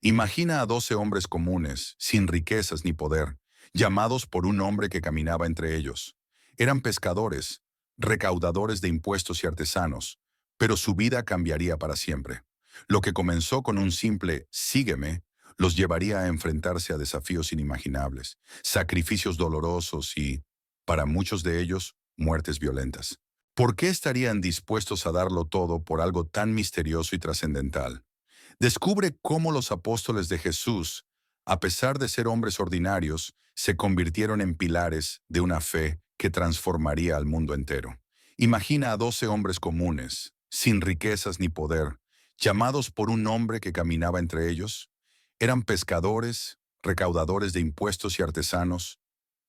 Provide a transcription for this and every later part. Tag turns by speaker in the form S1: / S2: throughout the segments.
S1: Imagina a 12 hombres comunes, sin riquezas ni poder, llamados por un hombre que caminaba entre ellos. Eran pescadores, recaudadores de impuestos y artesanos, pero su vida cambiaría para siempre. Lo que comenzó con un simple «sígueme» los llevaría a enfrentarse a desafíos inimaginables, sacrificios dolorosos y, para muchos de ellos, muertes violentas. ¿Por qué estarían dispuestos a darlo todo por algo tan misterioso y trascendental? Descubre cómo los apóstoles de Jesús, a pesar de ser hombres ordinarios, se convirtieron en pilares de una fe que transformaría al mundo entero. Imagina a 12 hombres comunes, sin riquezas ni poder, llamados por un hombre que caminaba entre ellos. Eran pescadores, recaudadores de impuestos y artesanos,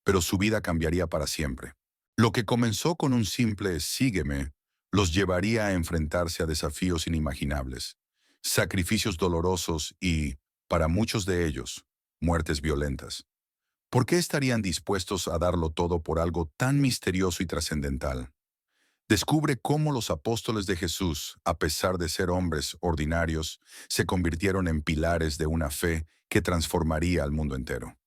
S1: pero su vida cambiaría para siempre. Lo que comenzó con un simple «sígueme» los llevaría a enfrentarse a desafíos inimaginables, sacrificios dolorosos y, para muchos de ellos, muertes violentas. ¿Por qué estarían dispuestos a darlo todo por algo tan misterioso y trascendental? Descubre cómo los apóstoles de Jesús, a pesar de ser hombres ordinarios, se convirtieron en pilares de una fe que transformaría al mundo entero.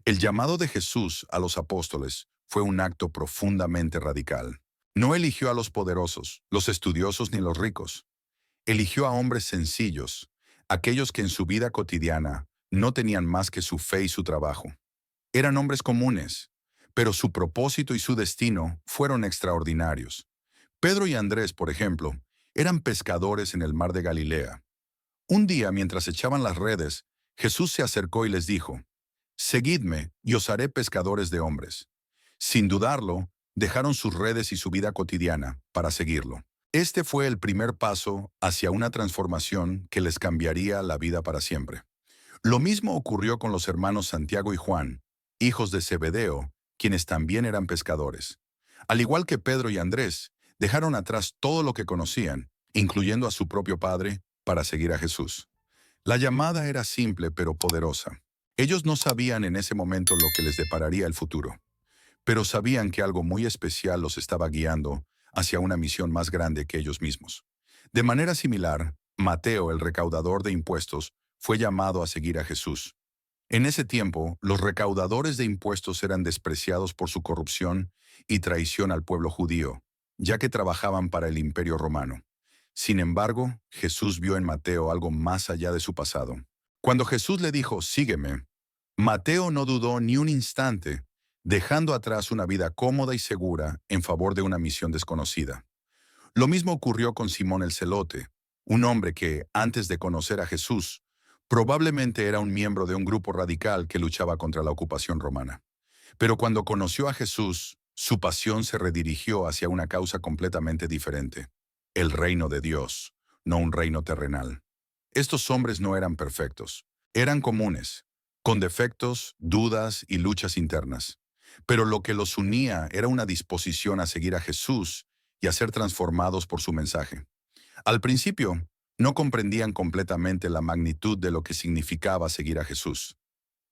S1: El llamado de Jesús a los apóstoles fue un acto profundamente radical. No eligió a los poderosos, los estudiosos ni los ricos. Eligió a hombres sencillos, aquellos que en su vida cotidiana no tenían más que su fe y su trabajo. Eran hombres comunes, pero su propósito y su destino fueron extraordinarios. Pedro y Andrés, por ejemplo, eran pescadores en el mar de Galilea. Un día, mientras echaban las redes, Jesús se acercó y les dijo: «Seguidme y os haré pescadores de hombres». Sin dudarlo, dejaron sus redes y su vida cotidiana para seguirlo. Este fue el primer paso hacia una transformación que les cambiaría la vida para siempre. Lo mismo ocurrió con los hermanos Santiago y Juan, hijos de Zebedeo, quienes también eran pescadores. Al igual que Pedro y Andrés, dejaron atrás todo lo que conocían, incluyendo a su propio padre, para seguir a Jesús. La llamada era simple pero poderosa. Ellos no sabían en ese momento lo que les depararía el futuro, pero sabían que algo muy especial los estaba guiando hacia una misión más grande que ellos mismos. De manera similar, Mateo, el recaudador de impuestos, fue llamado a seguir a Jesús. En ese tiempo, los recaudadores de impuestos eran despreciados por su corrupción y traición al pueblo judío, ya que trabajaban para el Imperio Romano. Sin embargo, Jesús vio en Mateo algo más allá de su pasado. Cuando Jesús le dijo, «Sígueme», Mateo no dudó ni un instante, dejando atrás una vida cómoda y segura en favor de una misión desconocida. Lo mismo ocurrió con Simón el Celote, un hombre que, antes de conocer a Jesús, probablemente era un miembro de un grupo radical que luchaba contra la ocupación romana. Pero cuando conoció a Jesús, su pasión se redirigió hacia una causa completamente diferente: el reino de Dios, no un reino terrenal. Estos hombres no eran perfectos, eran comunes, con defectos, dudas y luchas internas. Pero lo que los unía era una disposición a seguir a Jesús y a ser transformados por su mensaje. Al principio, no comprendían completamente la magnitud de lo que significaba seguir a Jesús.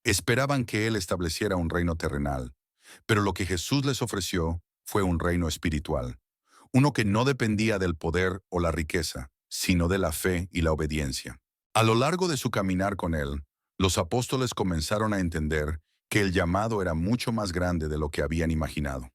S1: Esperaban que Él estableciera un reino terrenal, pero lo que Jesús les ofreció fue un reino espiritual, uno que no dependía del poder o la riqueza, sino de la fe y la obediencia. A lo largo de su caminar con Él, los apóstoles comenzaron a entender que el llamado era mucho más grande de lo que habían imaginado.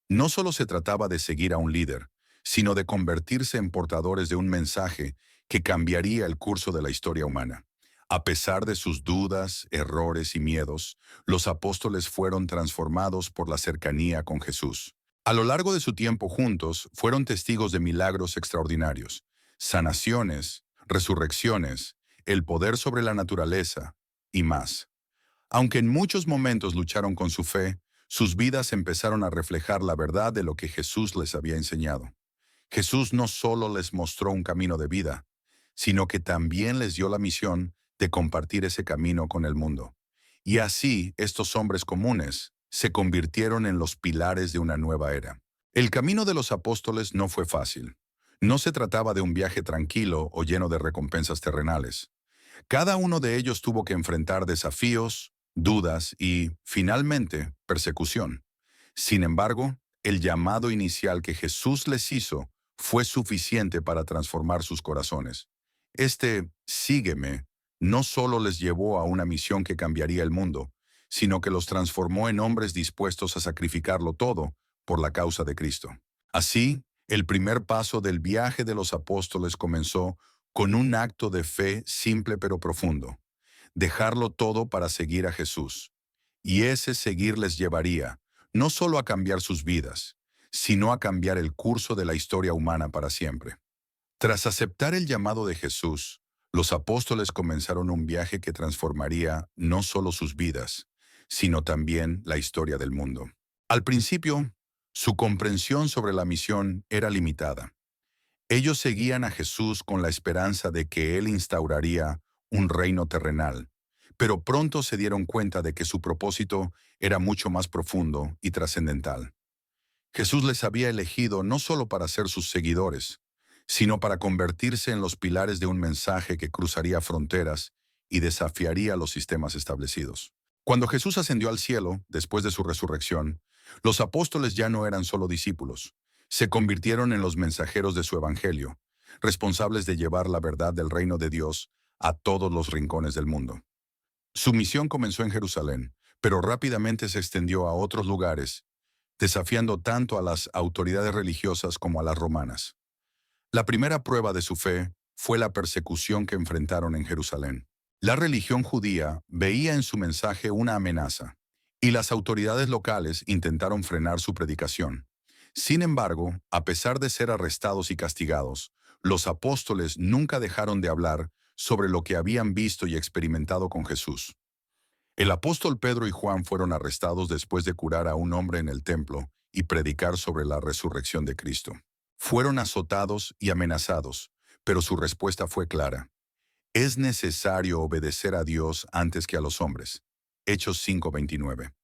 S1: No solo se trataba de seguir a un líder, sino de convertirse en portadores de un mensaje que cambiaría el curso de la historia humana. A pesar de sus dudas, errores y miedos, los apóstoles fueron transformados por la cercanía con Jesús. A lo largo de su tiempo juntos, fueron testigos de milagros extraordinarios, sanaciones, resurrecciones, el poder sobre la naturaleza y más. Aunque en muchos momentos lucharon con su fe, sus vidas empezaron a reflejar la verdad de lo que Jesús les había enseñado. Jesús no solo les mostró un camino de vida, sino que también les dio la misión de compartir ese camino con el mundo. Y así, estos hombres comunes se convirtieron en los pilares de una nueva era. El camino de los apóstoles no fue fácil. No se trataba de un viaje tranquilo o lleno de recompensas terrenales. Cada uno de ellos tuvo que enfrentar desafíos, dudas y, finalmente, persecución. Sin embargo, el llamado inicial que Jesús les hizo fue suficiente para transformar sus corazones. Este «sígueme» no solo les llevó a una misión que cambiaría el mundo, sino que los transformó en hombres dispuestos a sacrificarlo todo por la causa de Cristo. Así, el primer paso del viaje de los apóstoles comenzó con un acto de fe simple pero profundo: dejarlo todo para seguir a Jesús. Y ese seguir les llevaría no solo a cambiar sus vidas, sino a cambiar el curso de la historia humana para siempre. Tras aceptar el llamado de Jesús, los apóstoles comenzaron un viaje que transformaría no solo sus vidas, sino también la historia del mundo. Al principio, su comprensión sobre la misión era limitada. Ellos seguían a Jesús con la esperanza de que Él instauraría un reino terrenal, pero pronto se dieron cuenta de que su propósito era mucho más profundo y trascendental. Jesús les había elegido no solo para ser sus seguidores, sino para convertirse en los pilares de un mensaje que cruzaría fronteras y desafiaría los sistemas establecidos. Cuando Jesús ascendió al cielo, después de su resurrección, los apóstoles ya no eran solo discípulos, se convirtieron en los mensajeros de su evangelio, responsables de llevar la verdad del reino de Dios a todos los rincones del mundo. Su misión comenzó en Jerusalén, pero rápidamente se extendió a otros lugares, desafiando tanto a las autoridades religiosas como a las romanas. La primera prueba de su fe fue la persecución que enfrentaron en Jerusalén. La religión judía veía en su mensaje una amenaza, y las autoridades locales intentaron frenar su predicación. Sin embargo, a pesar de ser arrestados y castigados, los apóstoles nunca dejaron de hablar sobre lo que habían visto y experimentado con Jesús. El apóstol Pedro y Juan fueron arrestados después de curar a un hombre en el templo y predicar sobre la resurrección de Cristo. Fueron azotados y amenazados, pero su respuesta fue clara: es necesario obedecer a Dios antes que a los hombres. Hechos 5:29.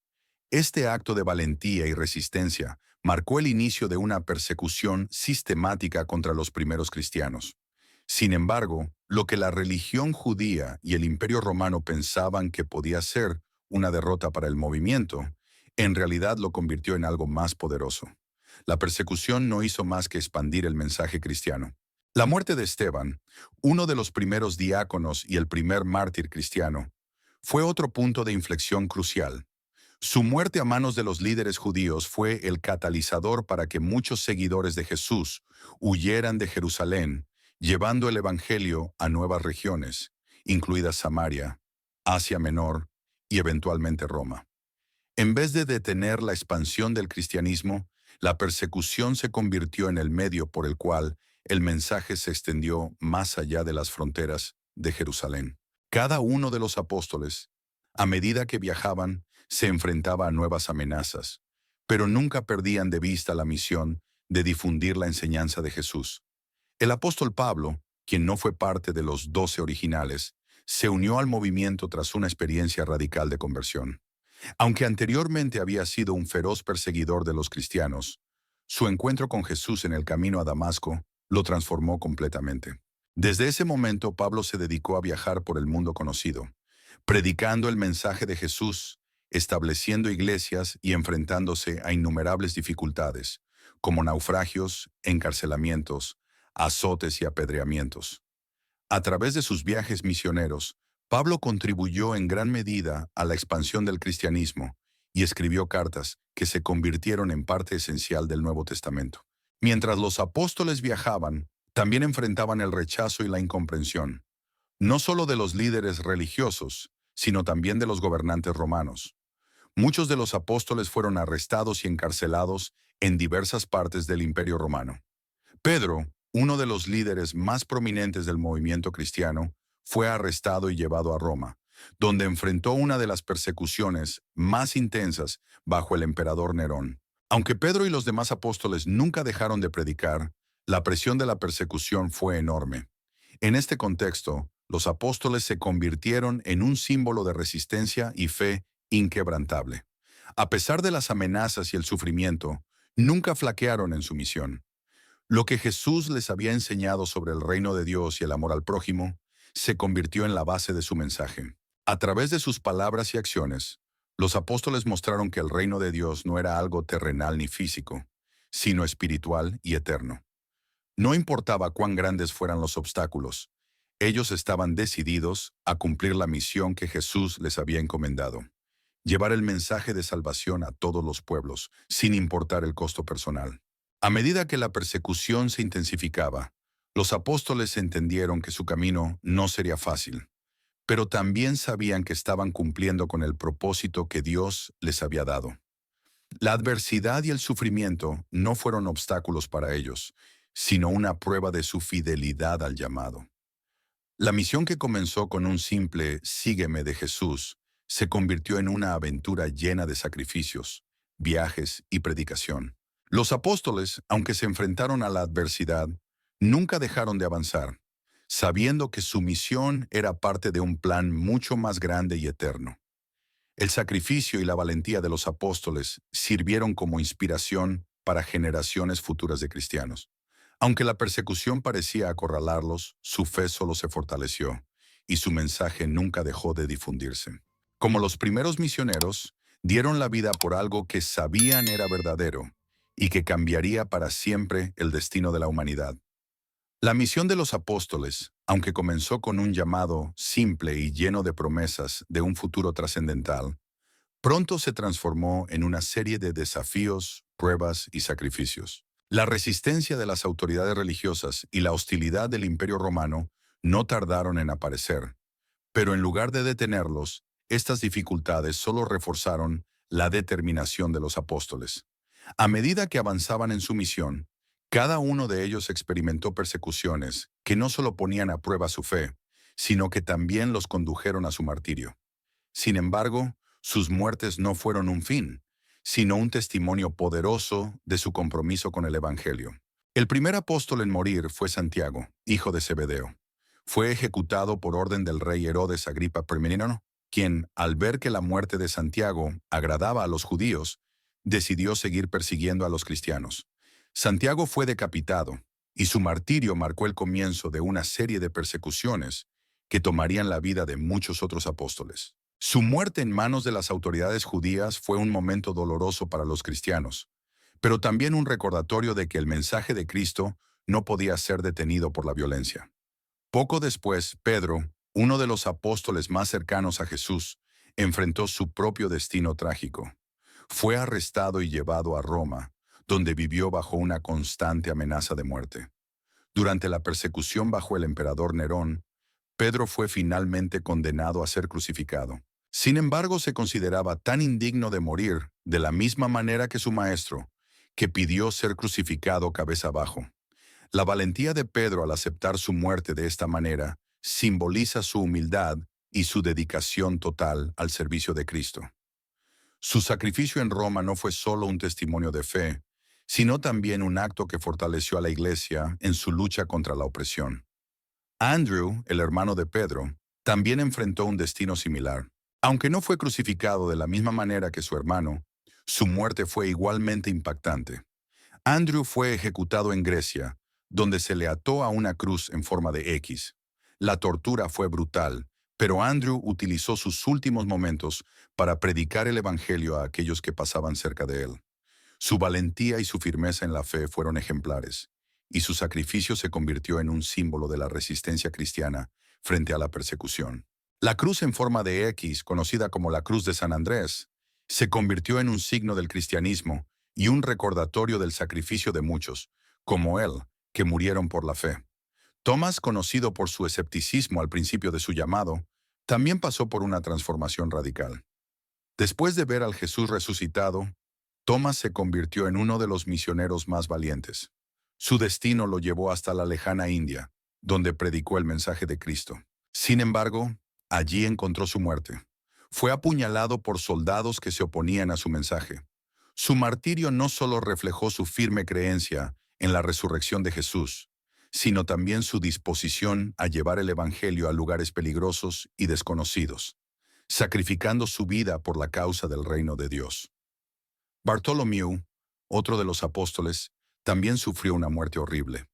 S1: Este acto de valentía y resistencia marcó el inicio de una persecución sistemática contra los primeros cristianos. Sin embargo, lo que la religión judía y el Imperio Romano pensaban que podía ser una derrota para el movimiento, en realidad lo convirtió en algo más poderoso. La persecución no hizo más que expandir el mensaje cristiano. La muerte de Esteban, uno de los primeros diáconos y el primer mártir cristiano, fue otro punto de inflexión crucial. Su muerte a manos de los líderes judíos fue el catalizador para que muchos seguidores de Jesús huyeran de Jerusalén, llevando el Evangelio a nuevas regiones, incluidas Samaria, Asia Menor y eventualmente Roma. En vez de detener la expansión del cristianismo, la persecución se convirtió en el medio por el cual el mensaje se extendió más allá de las fronteras de Jerusalén. Cada uno de los apóstoles, a medida que viajaban, se enfrentaba a nuevas amenazas, pero nunca perdían de vista la misión de difundir la enseñanza de Jesús. El apóstol Pablo, quien no fue parte de los 12 originales, se unió al movimiento tras una experiencia radical de conversión. Aunque anteriormente había sido un feroz perseguidor de los cristianos, su encuentro con Jesús en el camino a Damasco lo transformó completamente. Desde ese momento, Pablo se dedicó a viajar por el mundo conocido, predicando el mensaje de Jesús, estableciendo iglesias y enfrentándose a innumerables dificultades, como naufragios, encarcelamientos, azotes y apedreamientos. A través de sus viajes misioneros, Pablo contribuyó en gran medida a la expansión del cristianismo y escribió cartas que se convirtieron en parte esencial del Nuevo Testamento. Mientras los apóstoles viajaban, también enfrentaban el rechazo y la incomprensión, no solo de los líderes religiosos, sino también de los gobernantes romanos. Muchos de los apóstoles fueron arrestados y encarcelados en diversas partes del Imperio Romano. Pedro, uno de los líderes más prominentes del movimiento cristiano, fue arrestado y llevado a Roma, donde enfrentó una de las persecuciones más intensas bajo el emperador Nerón. Aunque Pedro y los demás apóstoles nunca dejaron de predicar, la presión de la persecución fue enorme. En este contexto, los apóstoles se convirtieron en un símbolo de resistencia y fe inquebrantable. A pesar de las amenazas y el sufrimiento, nunca flaquearon en su misión. Lo que Jesús les había enseñado sobre el reino de Dios y el amor al prójimo se convirtió en la base de su mensaje. A través de sus palabras y acciones, los apóstoles mostraron que el reino de Dios no era algo terrenal ni físico, sino espiritual y eterno. No importaba cuán grandes fueran los obstáculos, Ellos estaban decididos a cumplir la misión que Jesús les había encomendado: llevar el mensaje de salvación a todos los pueblos, sin importar el costo personal. A medida que la persecución se intensificaba, los apóstoles entendieron que su camino no sería fácil, pero también sabían que estaban cumpliendo con el propósito que Dios les había dado. La adversidad y el sufrimiento no fueron obstáculos para ellos, sino una prueba de su fidelidad al llamado. La misión, que comenzó con un simple "sígueme" de Jesús, se convirtió en una aventura llena de sacrificios, viajes y predicación. Los apóstoles, aunque se enfrentaron a la adversidad, nunca dejaron de avanzar, sabiendo que su misión era parte de un plan mucho más grande y eterno. El sacrificio y la valentía de los apóstoles sirvieron como inspiración para generaciones futuras de cristianos. Aunque la persecución parecía acorralarlos, su fe solo se fortaleció y su mensaje nunca dejó de difundirse. Como los primeros misioneros, dieron la vida por algo que sabían era verdadero y que cambiaría para siempre el destino de la humanidad. La misión de los apóstoles, aunque comenzó con un llamado simple y lleno de promesas de un futuro trascendental, pronto se transformó en una serie de desafíos, pruebas y sacrificios. La resistencia de las autoridades religiosas y la hostilidad del Imperio Romano no tardaron en aparecer, pero en lugar de detenerlos, estas dificultades solo reforzaron la determinación de los apóstoles. A medida que avanzaban en su misión, cada uno de ellos experimentó persecuciones que no solo ponían a prueba su fe, sino que también los condujeron a su martirio. Sin embargo, sus muertes no fueron un fin, sino un testimonio poderoso de su compromiso con el Evangelio. El primer apóstol en morir fue Santiago, hijo de Zebedeo. Fue ejecutado por orden del rey Herodes Agripa I, quien, al ver que la muerte de Santiago agradaba a los judíos, decidió seguir persiguiendo a los cristianos. Santiago fue decapitado, y su martirio marcó el comienzo de una serie de persecuciones que tomarían la vida de muchos otros apóstoles. Su muerte en manos de las autoridades judías fue un momento doloroso para los cristianos, pero también un recordatorio de que el mensaje de Cristo no podía ser detenido por la violencia. Poco después, Pedro, uno de los apóstoles más cercanos a Jesús, enfrentó su propio destino trágico. Fue arrestado y llevado a Roma, donde vivió bajo una constante amenaza de muerte. Durante la persecución bajo el emperador Nerón, Pedro fue finalmente condenado a ser crucificado. Sin embargo, se consideraba tan indigno de morir, de la misma manera que su maestro, que pidió ser crucificado cabeza abajo. La valentía de Pedro al aceptar su muerte de esta manera simboliza su humildad y su dedicación total al servicio de Cristo. Su sacrificio en Roma no fue solo un testimonio de fe, sino también un acto que fortaleció a la Iglesia en su lucha contra la opresión. Andrew, el hermano de Pedro, también enfrentó un destino similar. Aunque no fue crucificado de la misma manera que su hermano, su muerte fue igualmente impactante. Andrew fue ejecutado en Grecia, donde se le ató a una cruz en forma de X. La tortura fue brutal, pero Andrew utilizó sus últimos momentos para predicar el Evangelio a aquellos que pasaban cerca de él. Su valentía y su firmeza en la fe fueron ejemplares, y su sacrificio se convirtió en un símbolo de la resistencia cristiana frente a la persecución. La cruz en forma de X, conocida como la Cruz de San Andrés, se convirtió en un signo del cristianismo y un recordatorio del sacrificio de muchos, como él, que murieron por la fe. Tomás, conocido por su escepticismo al principio de su llamado, también pasó por una transformación radical. Después de ver al Jesús resucitado, Tomás se convirtió en uno de los misioneros más valientes. Su destino lo llevó hasta la lejana India, donde predicó el mensaje de Cristo. Sin embargo, allí encontró su muerte. Fue apuñalado por soldados que se oponían a su mensaje. Su martirio no solo reflejó su firme creencia en la resurrección de Jesús, sino también su disposición a llevar el Evangelio a lugares peligrosos y desconocidos, sacrificando su vida por la causa del reino de Dios. Bartholomew, otro de los apóstoles, también sufrió una muerte horrible.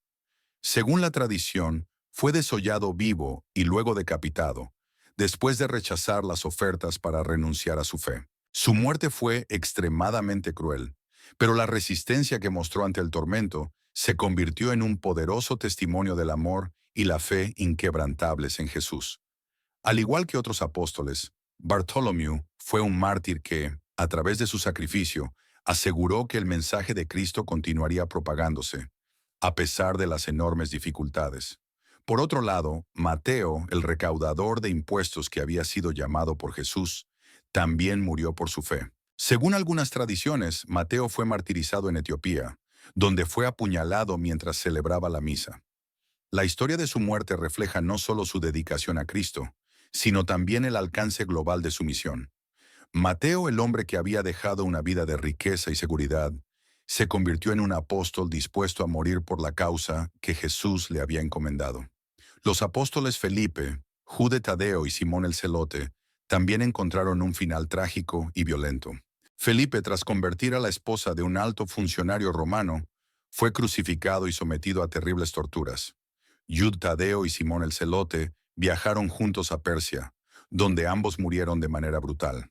S1: Según la tradición, fue desollado vivo y luego decapitado, después de rechazar las ofertas para renunciar a su fe. Su muerte fue extremadamente cruel, pero la resistencia que mostró ante el tormento se convirtió en un poderoso testimonio del amor y la fe inquebrantables en Jesús. Al igual que otros apóstoles, Bartholomew fue un mártir que, a través de su sacrificio, aseguró que el mensaje de Cristo continuaría propagándose, a pesar de las enormes dificultades. Por otro lado, Mateo, el recaudador de impuestos que había sido llamado por Jesús, también murió por su fe. Según algunas tradiciones, Mateo fue martirizado en Etiopía, donde fue apuñalado mientras celebraba la misa. La historia de su muerte refleja no solo su dedicación a Cristo, sino también el alcance global de su misión. Mateo, el hombre que había dejado una vida de riqueza y seguridad, se convirtió en un apóstol dispuesto a morir por la causa que Jesús le había encomendado. Los apóstoles Felipe, Jude Tadeo y Simón el Celote también encontraron un final trágico y violento. Felipe, tras convertir a la esposa de un alto funcionario romano, fue crucificado y sometido a terribles torturas. Jude Tadeo y Simón el Celote viajaron juntos a Persia, donde ambos murieron de manera brutal.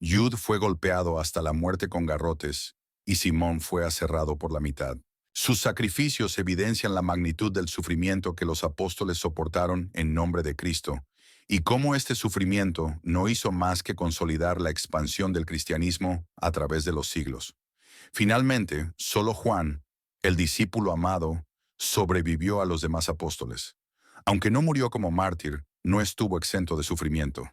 S1: Jude fue golpeado hasta la muerte con garrotes y Simón fue aserrado por la mitad. Sus sacrificios evidencian la magnitud del sufrimiento que los apóstoles soportaron en nombre de Cristo y cómo este sufrimiento no hizo más que consolidar la expansión del cristianismo a través de los siglos. Finalmente, solo Juan, el discípulo amado, sobrevivió a los demás apóstoles. Aunque no murió como mártir, no estuvo exento de sufrimiento.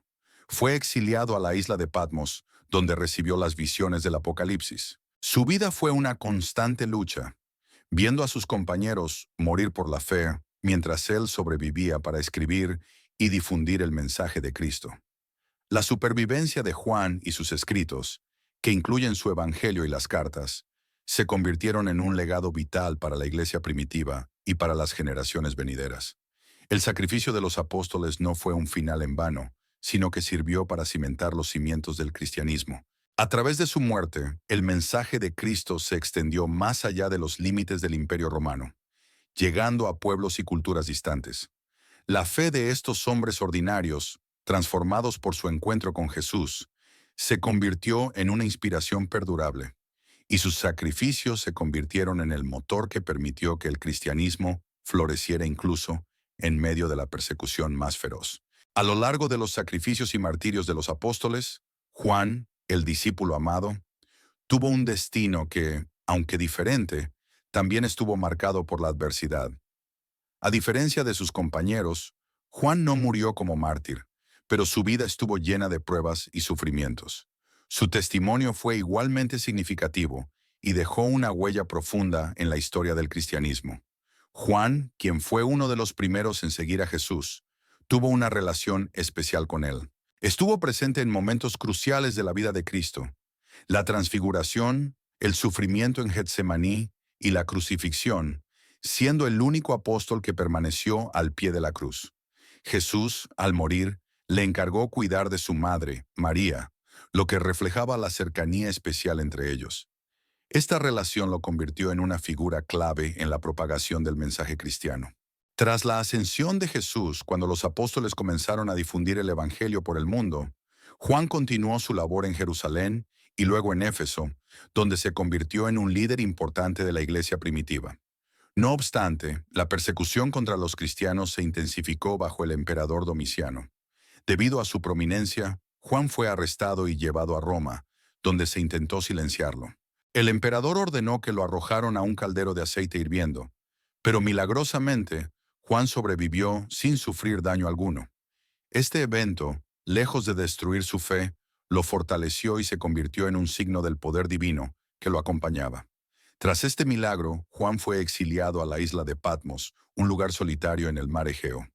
S1: Fue exiliado a la isla de Patmos, donde recibió las visiones del Apocalipsis. Su vida fue una constante lucha, viendo a sus compañeros morir por la fe, mientras él sobrevivía para escribir y difundir el mensaje de Cristo. La supervivencia de Juan y sus escritos, que incluyen su evangelio y las cartas, se convirtieron en un legado vital para la iglesia primitiva y para las generaciones venideras. El sacrificio de los apóstoles no fue un final en vano, sino que sirvió para cimentar los cimientos del cristianismo. A través de su muerte, el mensaje de Cristo se extendió más allá de los límites del Imperio Romano, llegando a pueblos y culturas distantes. La fe de estos hombres ordinarios, transformados por su encuentro con Jesús, se convirtió en una inspiración perdurable, y sus sacrificios se convirtieron en el motor que permitió que el cristianismo floreciera incluso en medio de la persecución más feroz. A lo largo de los sacrificios y martirios de los apóstoles, Juan, el discípulo amado, tuvo un destino que, aunque diferente, también estuvo marcado por la adversidad. A diferencia de sus compañeros, Juan no murió como mártir, pero su vida estuvo llena de pruebas y sufrimientos. Su testimonio fue igualmente significativo y dejó una huella profunda en la historia del cristianismo. Juan, quien fue uno de los primeros en seguir a Jesús, tuvo una relación especial con él. Estuvo presente en momentos cruciales de la vida de Cristo: la transfiguración, el sufrimiento en Getsemaní y la crucifixión, siendo el único apóstol que permaneció al pie de la cruz. Jesús, al morir, le encargó cuidar de su madre, María, lo que reflejaba la cercanía especial entre ellos. Esta relación lo convirtió en una figura clave en la propagación del mensaje cristiano. Tras la ascensión de Jesús, cuando los apóstoles comenzaron a difundir el Evangelio por el mundo, Juan continuó su labor en Jerusalén y luego en Éfeso, donde se convirtió en un líder importante de la iglesia primitiva. No obstante, la persecución contra los cristianos se intensificó bajo el emperador Domiciano. Debido a su prominencia, Juan fue arrestado y llevado a Roma, donde se intentó silenciarlo. El emperador ordenó que lo arrojaron a un caldero de aceite hirviendo, pero milagrosamente, Juan sobrevivió sin sufrir daño alguno. Este evento, lejos de destruir su fe, lo fortaleció y se convirtió en un signo del poder divino que lo acompañaba. Tras este milagro, Juan fue exiliado a la isla de Patmos, un lugar solitario en el mar Egeo.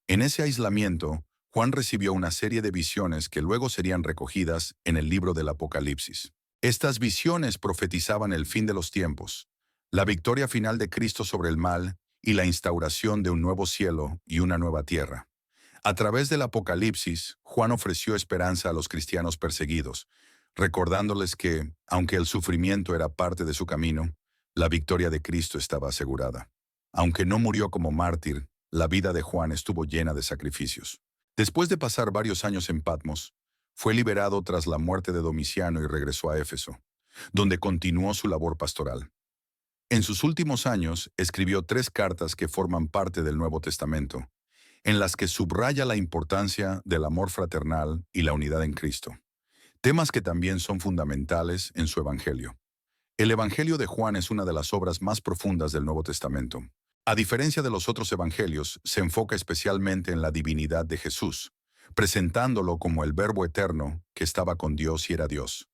S1: En ese aislamiento, Juan recibió una serie de visiones que luego serían recogidas en el libro del Apocalipsis. Estas visiones profetizaban el fin de los tiempos, la victoria final de Cristo sobre el mal y la instauración de un nuevo cielo y una nueva tierra. A través del Apocalipsis, Juan ofreció esperanza a los cristianos perseguidos, recordándoles que, aunque el sufrimiento era parte de su camino, la victoria de Cristo estaba asegurada. Aunque no murió como mártir, la vida de Juan estuvo llena de sacrificios. Después de pasar varios años en Patmos, fue liberado tras la muerte de Domiciano y regresó a Éfeso, donde continuó su labor pastoral. En sus últimos años, escribió 3 cartas que forman parte del Nuevo Testamento, en las que subraya la importancia del amor fraternal y la unidad en Cristo, temas que también son fundamentales en su Evangelio. El Evangelio de Juan es una de las obras más profundas del Nuevo Testamento. A diferencia de los otros evangelios, se enfoca especialmente en la divinidad de Jesús, presentándolo como el Verbo eterno que estaba con Dios y era Dios.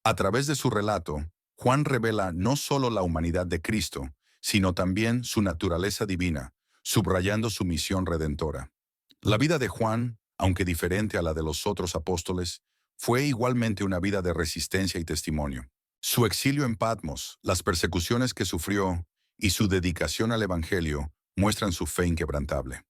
S1: A través de su relato, Juan revela no solo la humanidad de Cristo, sino también su naturaleza divina, subrayando su misión redentora. La vida de Juan, aunque diferente a la de los otros apóstoles, fue igualmente una vida de resistencia y testimonio. Su exilio en Patmos, las persecuciones que sufrió y su dedicación al Evangelio muestran su fe inquebrantable.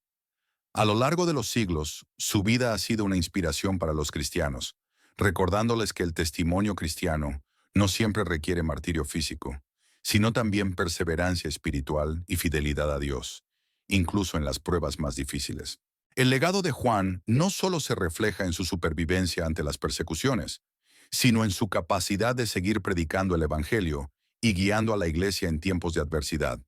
S1: A lo largo de los siglos, su vida ha sido una inspiración para los cristianos, recordándoles que el testimonio cristiano no siempre requiere martirio físico, sino también perseverancia espiritual y fidelidad a Dios, incluso en las pruebas más difíciles. El legado de Juan no solo se refleja en su supervivencia ante las persecuciones, sino en su capacidad de seguir predicando el Evangelio y guiando a la iglesia en tiempos de adversidad.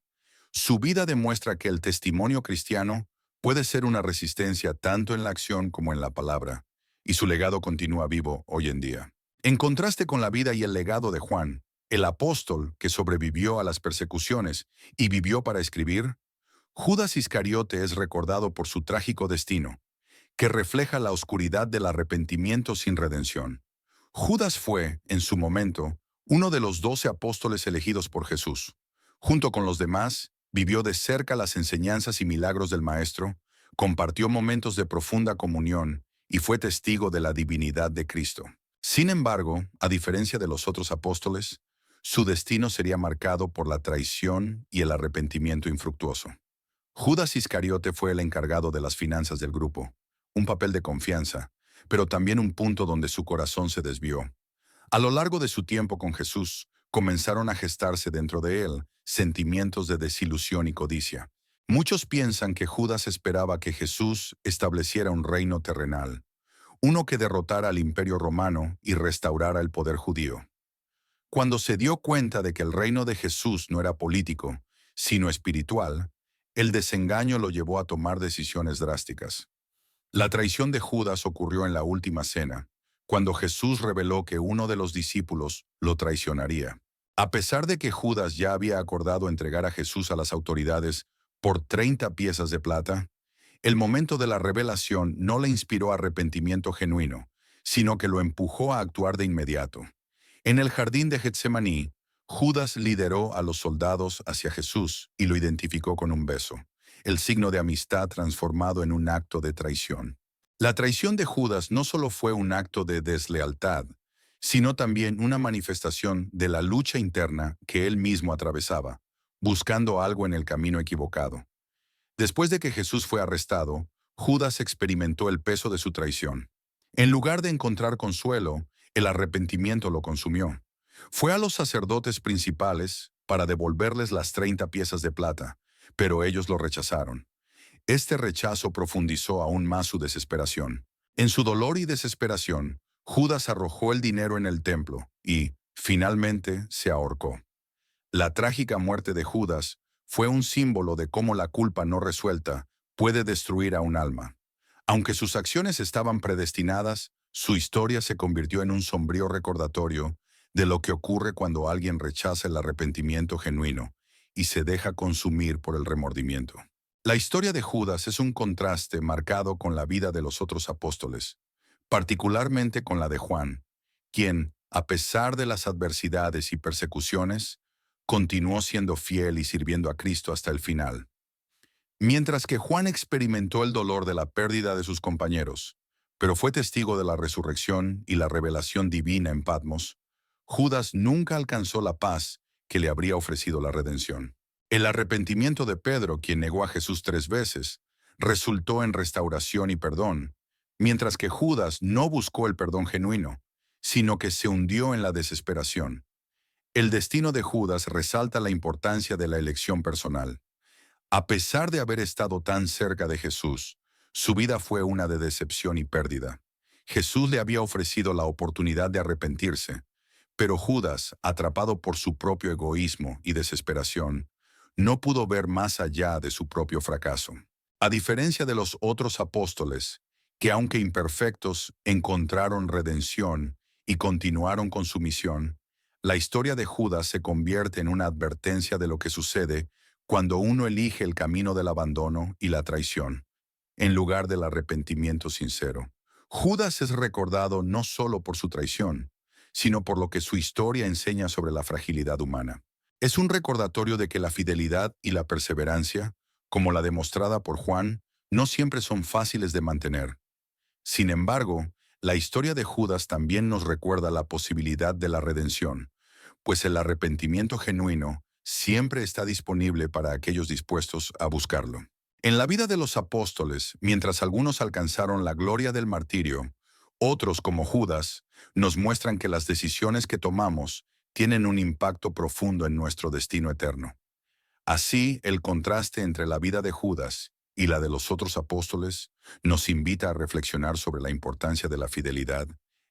S1: Su vida demuestra que el testimonio cristiano puede ser una resistencia tanto en la acción como en la palabra, y su legado continúa vivo hoy en día. En contraste con la vida y el legado de Juan, el apóstol que sobrevivió a las persecuciones y vivió para escribir, Judas Iscariote es recordado por su trágico destino, que refleja la oscuridad del arrepentimiento sin redención. Judas fue, en su momento, uno de los 12 apóstoles elegidos por Jesús. Junto con los demás, vivió de cerca las enseñanzas y milagros del Maestro, compartió momentos de profunda comunión y fue testigo de la divinidad de Cristo. Sin embargo, a diferencia de los otros apóstoles, su destino sería marcado por la traición y el arrepentimiento infructuoso. Judas Iscariote fue el encargado de las finanzas del grupo, un papel de confianza, pero también un punto donde su corazón se desvió. A lo largo de su tiempo con Jesús, comenzaron a gestarse dentro de él sentimientos de desilusión y codicia. Muchos piensan que Judas esperaba que Jesús estableciera un reino terrenal, uno que derrotara al imperio romano y restaurara el poder judío. Cuando se dio cuenta de que el reino de Jesús no era político, sino espiritual, el desengaño lo llevó a tomar decisiones drásticas. La traición de Judas ocurrió en la última cena, cuando Jesús reveló que uno de los discípulos lo traicionaría. A pesar de que Judas ya había acordado entregar a Jesús a las autoridades por 30 piezas de plata, el momento de la revelación no le inspiró arrepentimiento genuino, sino que lo empujó a actuar de inmediato. En el jardín de Getsemaní, Judas lideró a los soldados hacia Jesús y lo identificó con un beso, el signo de amistad transformado en un acto de traición. La traición de Judas no solo fue un acto de deslealtad, sino también una manifestación de la lucha interna que él mismo atravesaba, buscando algo en el camino equivocado. Después de que Jesús fue arrestado, Judas experimentó el peso de su traición. En lugar de encontrar consuelo, el arrepentimiento lo consumió. Fue a los sacerdotes principales para devolverles las 30 piezas de plata, pero ellos lo rechazaron. Este rechazo profundizó aún más su desesperación. En su dolor y desesperación, Judas arrojó el dinero en el templo y, finalmente, se ahorcó. La trágica muerte de Judas fue un símbolo de cómo la culpa no resuelta puede destruir a un alma. Aunque sus acciones estaban predestinadas, su historia se convirtió en un sombrío recordatorio de lo que ocurre cuando alguien rechaza el arrepentimiento genuino y se deja consumir por el remordimiento. La historia de Judas es un contraste marcado con la vida de los otros apóstoles, particularmente con la de Juan, quien, a pesar de las adversidades y persecuciones, continuó siendo fiel y sirviendo a Cristo hasta el final. Mientras que Juan experimentó el dolor de la pérdida de sus compañeros, pero fue testigo de la resurrección y la revelación divina en Patmos, Judas nunca alcanzó la paz que le habría ofrecido la redención. El arrepentimiento de Pedro, quien negó a Jesús 3 veces, resultó en restauración y perdón, mientras que Judas no buscó el perdón genuino, sino que se hundió en la desesperación. El destino de Judas resalta la importancia de la elección personal. A pesar de haber estado tan cerca de Jesús, su vida fue una de decepción y pérdida. Jesús le había ofrecido la oportunidad de arrepentirse, Pero Judas, atrapado por su propio egoísmo y desesperación, no pudo ver más allá de su propio fracaso. A diferencia de los otros apóstoles, que aunque imperfectos, encontraron redención y continuaron con su misión, la historia de Judas se convierte en una advertencia de lo que sucede cuando uno elige el camino del abandono y la traición, en lugar del arrepentimiento sincero. Judas es recordado no solo por su traición, sino por lo que su historia enseña sobre la fragilidad humana. Es un recordatorio de que la fidelidad y la perseverancia, como la demostrada por Juan, no siempre son fáciles de mantener. Sin embargo, la historia de Judas también nos recuerda la posibilidad de la redención, pues el arrepentimiento genuino siempre está disponible para aquellos dispuestos a buscarlo. En la vida de los apóstoles, mientras algunos alcanzaron la gloria del martirio, otros, como Judas, nos muestran que las decisiones que tomamos tienen un impacto profundo en nuestro destino eterno. Así, el contraste entre la vida de Judas y la de los otros apóstoles nos invita a reflexionar sobre la importancia de la fidelidad,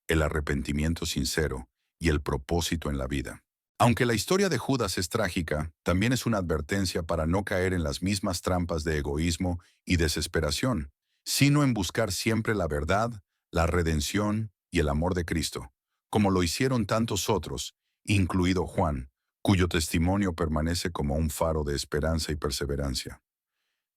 S1: el arrepentimiento sincero y el propósito en la vida. Aunque la historia de Judas es trágica, también es una advertencia para no caer en las mismas trampas de egoísmo y desesperación, sino en buscar siempre la verdad, la redención y el amor de Cristo, como lo hicieron tantos otros, incluido Juan, cuyo testimonio permanece como un faro de esperanza y perseverancia.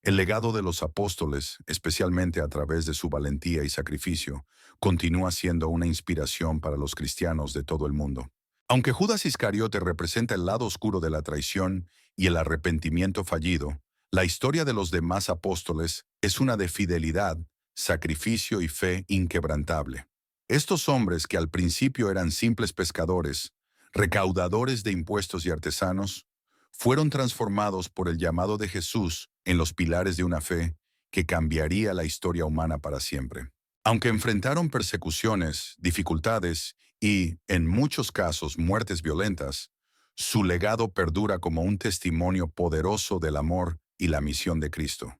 S1: El legado de los apóstoles, especialmente a través de su valentía y sacrificio, continúa siendo una inspiración para los cristianos de todo el mundo. Aunque Judas Iscariote representa el lado oscuro de la traición y el arrepentimiento fallido, la historia de los demás apóstoles es una de fidelidad, sacrificio y fe inquebrantable. Estos hombres, que al principio eran simples pescadores, recaudadores de impuestos y artesanos, fueron transformados por el llamado de Jesús en los pilares de una fe que cambiaría la historia humana para siempre. Aunque enfrentaron persecuciones, dificultades y, en muchos casos, muertes violentas, su legado perdura como un testimonio poderoso del amor y la misión de Cristo.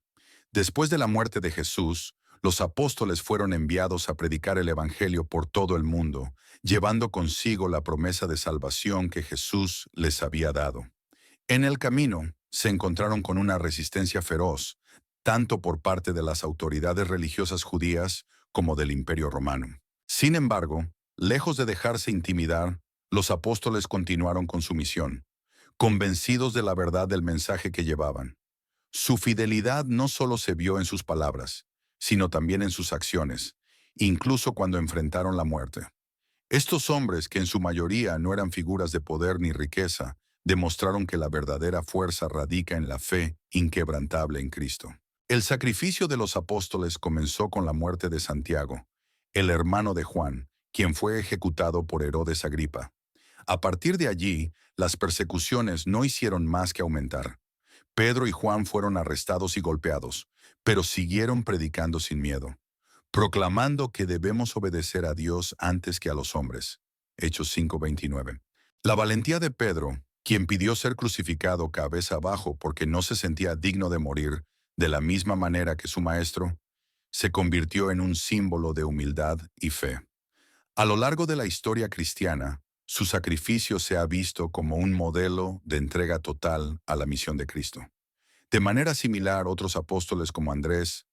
S1: Después de la muerte de Jesús, los apóstoles fueron enviados a predicar el Evangelio por todo el mundo, llevando consigo la promesa de salvación que Jesús les había dado. En el camino, se encontraron con una resistencia feroz, tanto por parte de las autoridades religiosas judías como del Imperio Romano. Sin embargo, lejos de dejarse intimidar, los apóstoles continuaron con su misión, convencidos de la verdad del mensaje que llevaban. Su fidelidad no solo se vio en sus palabras, sino también en sus acciones, incluso cuando enfrentaron la muerte. Estos hombres, que en su mayoría no eran figuras de poder ni riqueza, demostraron que la verdadera fuerza radica en la fe inquebrantable en Cristo. El sacrificio de los apóstoles comenzó con la muerte de Santiago, el hermano de Juan, quien fue ejecutado por Herodes Agripa. A partir de allí, las persecuciones no hicieron más que aumentar. Pedro y Juan fueron arrestados y golpeados, pero siguieron predicando sin miedo, proclamando que debemos obedecer a Dios antes que a los hombres. Hechos 5:29. La valentía de Pedro, quien pidió ser crucificado cabeza abajo porque no se sentía digno de morir de la misma manera que su maestro, se convirtió en un símbolo de humildad y fe. A lo largo de la historia cristiana, su sacrificio se ha visto como un modelo de entrega total a la misión de Cristo. De manera similar, otros apóstoles como Andrés,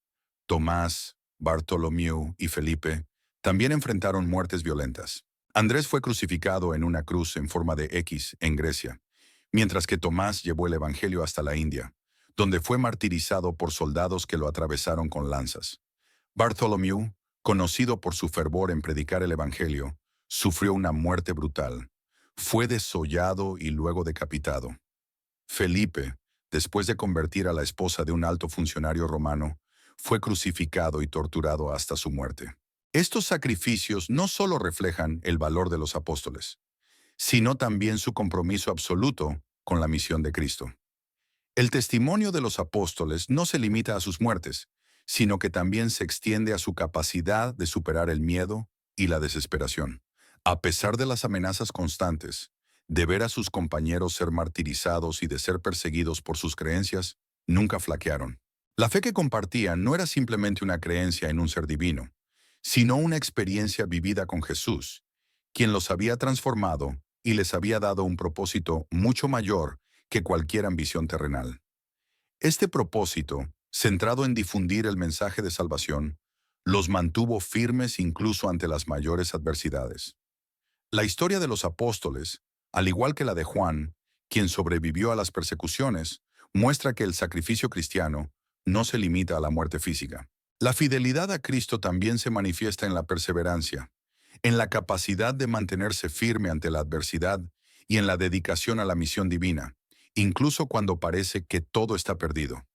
S1: Tomás, Bartolomeu y Felipe también enfrentaron muertes violentas. Andrés fue crucificado en una cruz en forma de X en Grecia, mientras que Tomás llevó el Evangelio hasta la India, donde fue martirizado por soldados que lo atravesaron con lanzas. Bartolomeu, conocido por su fervor en predicar el Evangelio, sufrió una muerte brutal. Fue desollado y luego decapitado. Felipe, después de convertir a la esposa de un alto funcionario romano, fue crucificado y torturado hasta su muerte. Estos sacrificios no solo reflejan el valor de los apóstoles, sino también su compromiso absoluto con la misión de Cristo. El testimonio de los apóstoles no se limita a sus muertes, sino que también se extiende a su capacidad de superar el miedo y la desesperación. A pesar de las amenazas constantes, de ver a sus compañeros ser martirizados y de ser perseguidos por sus creencias, nunca flaquearon. La fe que compartían no era simplemente una creencia en un ser divino, sino una experiencia vivida con Jesús, quien los había transformado y les había dado un propósito mucho mayor que cualquier ambición terrenal. Este propósito, centrado en difundir el mensaje de salvación, los mantuvo firmes incluso ante las mayores adversidades. La historia de los apóstoles, al igual que la de Juan, quien sobrevivió a las persecuciones, muestra que el sacrificio cristiano no se limita a la muerte física. La fidelidad a Cristo también se manifiesta en la perseverancia, en la capacidad de mantenerse firme ante la adversidad y en la dedicación a la misión divina, incluso cuando parece que todo está perdido.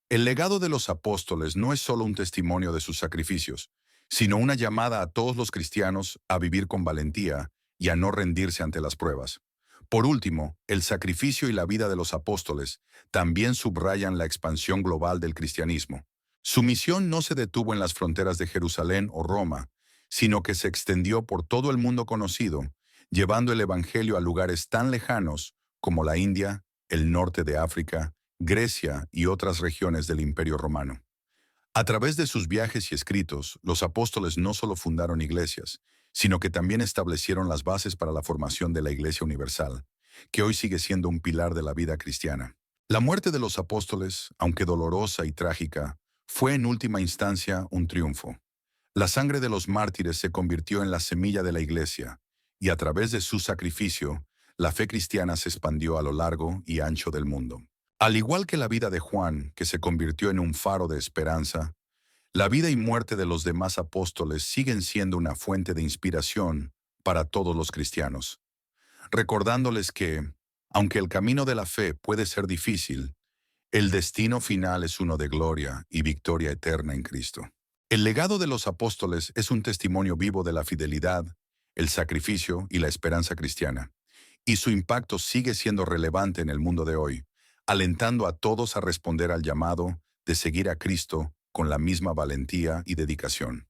S1: El legado de los apóstoles no es solo un testimonio de sus sacrificios, sino una llamada a todos los cristianos a vivir con valentía y a no rendirse ante las pruebas. Por último, el sacrificio y la vida de los apóstoles también subrayan la expansión global del cristianismo. Su misión no se detuvo en las fronteras de Jerusalén o Roma, sino que se extendió por todo el mundo conocido, llevando el Evangelio a lugares tan lejanos como la India, el norte de África, Grecia y otras regiones del Imperio Romano. A través de sus viajes y escritos, los apóstoles no solo fundaron iglesias, sino que también establecieron las bases para la formación de la Iglesia Universal, que hoy sigue siendo un pilar de la vida cristiana. La muerte de los apóstoles, aunque dolorosa y trágica, fue en última instancia un triunfo. La sangre de los mártires se convirtió en la semilla de la Iglesia, y a través de su sacrificio, la fe cristiana se expandió a lo largo y ancho del mundo. Al igual que la vida de Juan, que se convirtió en un faro de esperanza, la vida y muerte de los demás apóstoles siguen siendo una fuente de inspiración para todos los cristianos, recordándoles que, aunque el camino de la fe puede ser difícil, el destino final es uno de gloria y victoria eterna en Cristo. El legado de los apóstoles es un testimonio vivo de la fidelidad, el sacrificio y la esperanza cristiana, y su impacto sigue siendo relevante en el mundo de hoy, alentando a todos a responder al llamado de seguir a Cristo con la misma valentía y dedicación.